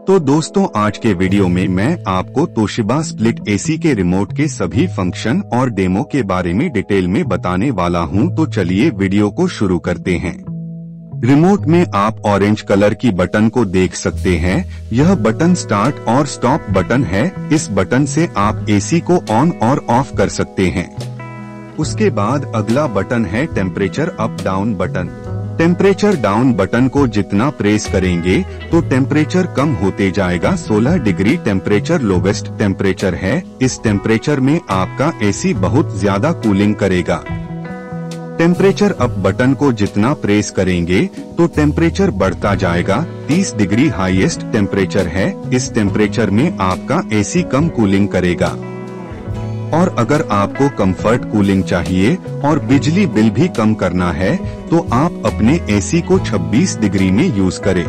तो दोस्तों आज के वीडियो में मैं आपको तोशिबा स्प्लिट एसी के रिमोट के सभी फंक्शन और डेमो के बारे में डिटेल में बताने वाला हूं। तो चलिए वीडियो को शुरू करते हैं। रिमोट में आप ऑरेंज कलर की बटन को देख सकते हैं। यह बटन स्टार्ट और स्टॉप बटन है। इस बटन से आप एसी को ऑन और ऑफ कर सकते हैं। उसके बाद अगला बटन है temperature up down button. Temperature down button को जितना प्रेस करेंगे तो टेम्परेचर कम होते जाएगा। 16 डिग्री टेम्परेचर लोवेस्ट टेम्परेचर है। इस टेम्परेचर में आपका एसी बहुत ज्यादा कूलिंग करेगा। टेम्परेचर अप बटन को जितना प्रेस करेंगे तो टेम्परेचर बढ़ता जाएगा। 30 डिग्री हाईएस्ट टेम्परेचर है। इस टेम्परेचर में आपका एसी कम कूलिंग करेगा। और अगर आपको कंफर्ट कूलिंग चाहिए और बिजली बिल भी कम करना है तो आप अपने एसी को 26 डिग्री में यूज करें।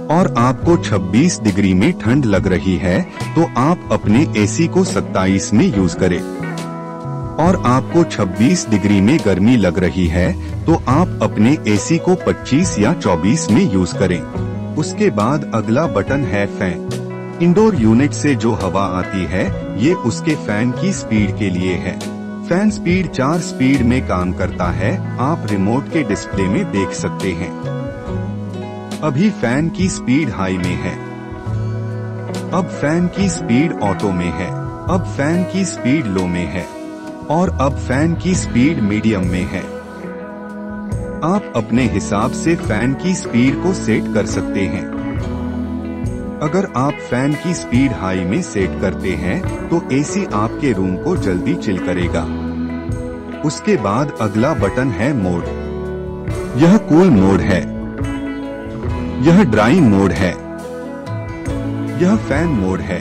और आपको 26 डिग्री में ठंड लग रही है तो आप अपने एसी को 27 में यूज करें। और आपको 26 डिग्री में गर्मी लग रही है तो आप अपने एसी को 25 या 24 में यूज करें। उसके बाद अगला बटन है फैन। इंडोर यूनिट से जो हवा आती है ये उसके फैन की स्पीड के लिए है। फैन स्पीड 4 स्पीड में काम करता है। आप रिमोट के डिस्प्ले में देख सकते हैं। अभी फैन की स्पीड हाई में है। अब फैन की स्पीड ऑटो में है। अब फैन की स्पीड लो में है। और अब फैन की स्पीड मीडियम में है। आप अपने हिसाब से फैन की स्पीड को सेट कर सकते हैं। अगर आप फैन की स्पीड हाई में सेट करते हैं तो एसी आपके रूम को जल्दी चिल करेगा। उसके बाद अगला बटन है मोड। यह कूल मोड है। यह ड्राई मोड है। यह फैन मोड है।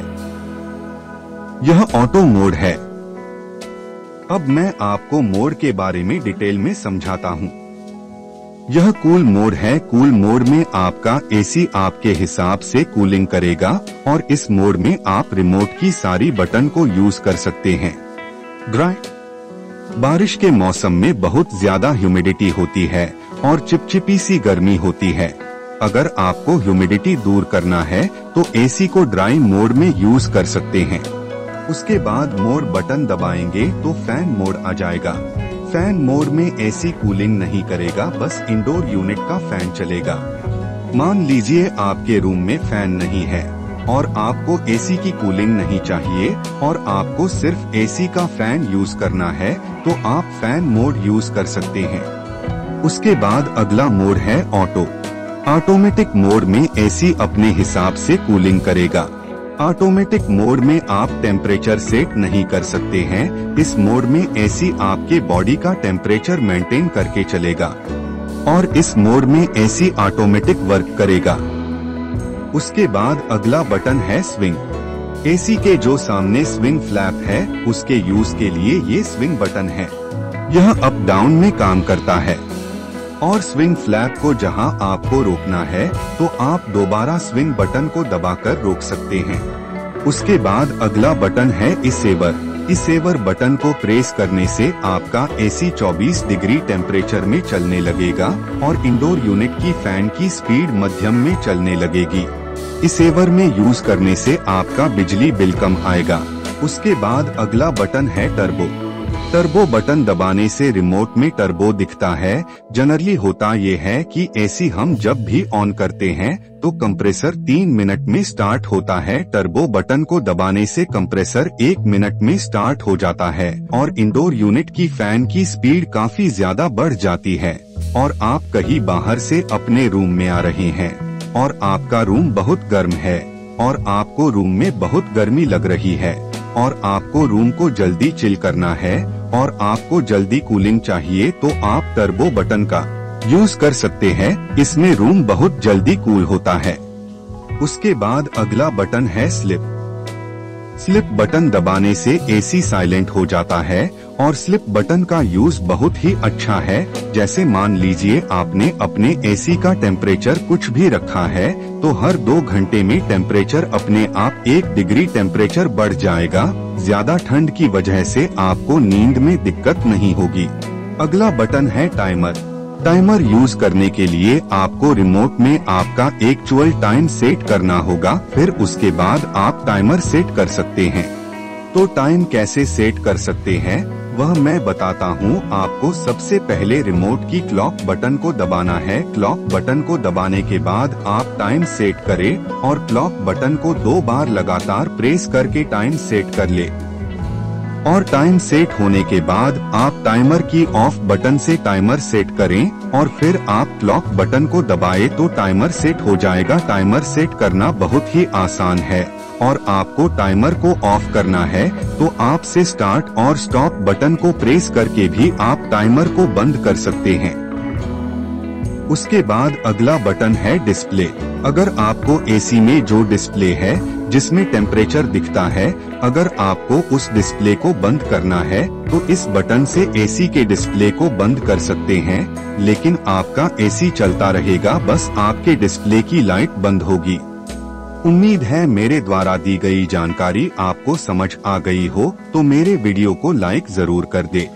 यह ऑटो मोड है। अब मैं आपको मोड के बारे में डिटेल में समझाता हूँ। यह कूल मोड है। कूल मोड में आपका एसी आपके हिसाब से कूलिंग करेगा और इस मोड में आप रिमोट की सारी बटन को यूज कर सकते हैं। ड्राई बारिश के मौसम में बहुत ज्यादा ह्यूमिडिटी होती है और चिपचिपी सी गर्मी होती है। अगर आपको ह्यूमिडिटी दूर करना है तो एसी को ड्राई मोड में यूज कर सकते हैं। उसके बाद मोड बटन दबाएंगे तो फैन मोड आ जाएगा। फैन मोड में एसी कूलिंग नहीं करेगा, बस इंडोर यूनिट का फैन चलेगा। मान लीजिए आपके रूम में फैन नहीं है और आपको एसी की कूलिंग नहीं चाहिए और आपको सिर्फ एसी का फैन यूज करना है तो आप फैन मोड यूज कर सकते हैं। उसके बाद अगला मोड है ऑटो। ऑटोमेटिक मोड में एसी अपने हिसाब से कूलिंग करेगा। ऑटोमेटिक मोड में आप टेम्परेचर सेट नहीं कर सकते हैं। इस मोड में एसी आपके बॉडी का टेम्परेचर मेंटेन करके चलेगा और इस मोड में एसी ऑटोमेटिक वर्क करेगा। उसके बाद अगला बटन है स्विंग। एसी के जो सामने स्विंग फ्लैप है उसके यूज के लिए ये स्विंग बटन है। यह अप डाउन में काम करता है और स्विंग फ्लैप को जहां आपको रोकना है तो आप दोबारा स्विंग बटन को दबाकर रोक सकते हैं। उसके बाद अगला बटन है इसेवर। इसेवर बटन को प्रेस करने से आपका एसी 24 डिग्री टेम्परेचर में चलने लगेगा और इंडोर यूनिट की फैन की स्पीड मध्यम में चलने लगेगी। इसेवर में यूज करने से आपका बिजली बिल कम आएगा। उसके बाद अगला बटन है टर्बो। टर्बो बटन दबाने से रिमोट में टर्बो दिखता है। जनरली होता ये है कि एसी हम जब भी ऑन करते हैं तो कंप्रेसर 3 मिनट में स्टार्ट होता है। टर्बो बटन को दबाने से कंप्रेसर 1 मिनट में स्टार्ट हो जाता है और इंडोर यूनिट की फैन की स्पीड काफी ज्यादा बढ़ जाती है। और आप कहीं बाहर से अपने रूम में आ रहे हैं और आपका रूम बहुत गर्म है और आपको रूम में बहुत गर्मी लग रही है और आपको रूम को जल्दी चिल करना है और आपको जल्दी कूलिंग चाहिए तो आप टर्बो बटन का यूज कर सकते हैं। इसमें रूम बहुत जल्दी कूल होता है। उसके बाद अगला बटन है स्लिप। स्लिप बटन दबाने से एसी साइलेंट हो जाता है और स्लिप बटन का यूज बहुत ही अच्छा है। जैसे मान लीजिए आपने अपने एसी का टेम्परेचर कुछ भी रखा है तो हर 2 घंटे में टेम्परेचर अपने आप 1 डिग्री टेम्परेचर बढ़ जाएगा। ज्यादा ठंड की वजह से आपको नींद में दिक्कत नहीं होगी। अगला बटन है टाइमर। टाइमर यूज करने के लिए आपको रिमोट में आपका एक्चुअल टाइम सेट करना होगा, फिर उसके बाद आप टाइमर सेट कर सकते हैं। तो टाइम कैसे सेट कर सकते हैं वह मैं बताता हूँ आपको। सबसे पहले रिमोट की क्लॉक बटन को दबाना है। क्लॉक बटन को दबाने के बाद आप टाइम सेट करें और क्लॉक बटन को 2 बार लगातार प्रेस करके टाइम सेट कर ले। और टाइम सेट होने के बाद आप टाइमर की ऑफ बटन से टाइमर सेट करें और फिर आप क्लॉक बटन को दबाएं तो टाइमर सेट हो जाएगा। टाइमर सेट करना बहुत ही आसान है और आपको टाइमर को ऑफ करना है तो आप से स्टार्ट और स्टॉप बटन को प्रेस करके भी आप टाइमर को बंद कर सकते हैं। उसके बाद अगला बटन है डिस्प्ले। अगर आपको एसी में जो डिस्प्ले है जिसमें टेम्परेचर दिखता है, अगर आपको उस डिस्प्ले को बंद करना है तो इस बटन से एसी के डिस्प्ले को बंद कर सकते हैं, लेकिन आपका एसी चलता रहेगा, बस आपके डिस्प्ले की लाइट बंद होगी। उम्मीद है मेरे द्वारा दी गई जानकारी आपको समझ आ गई हो, तो मेरे वीडियो को लाइक जरूर कर दे।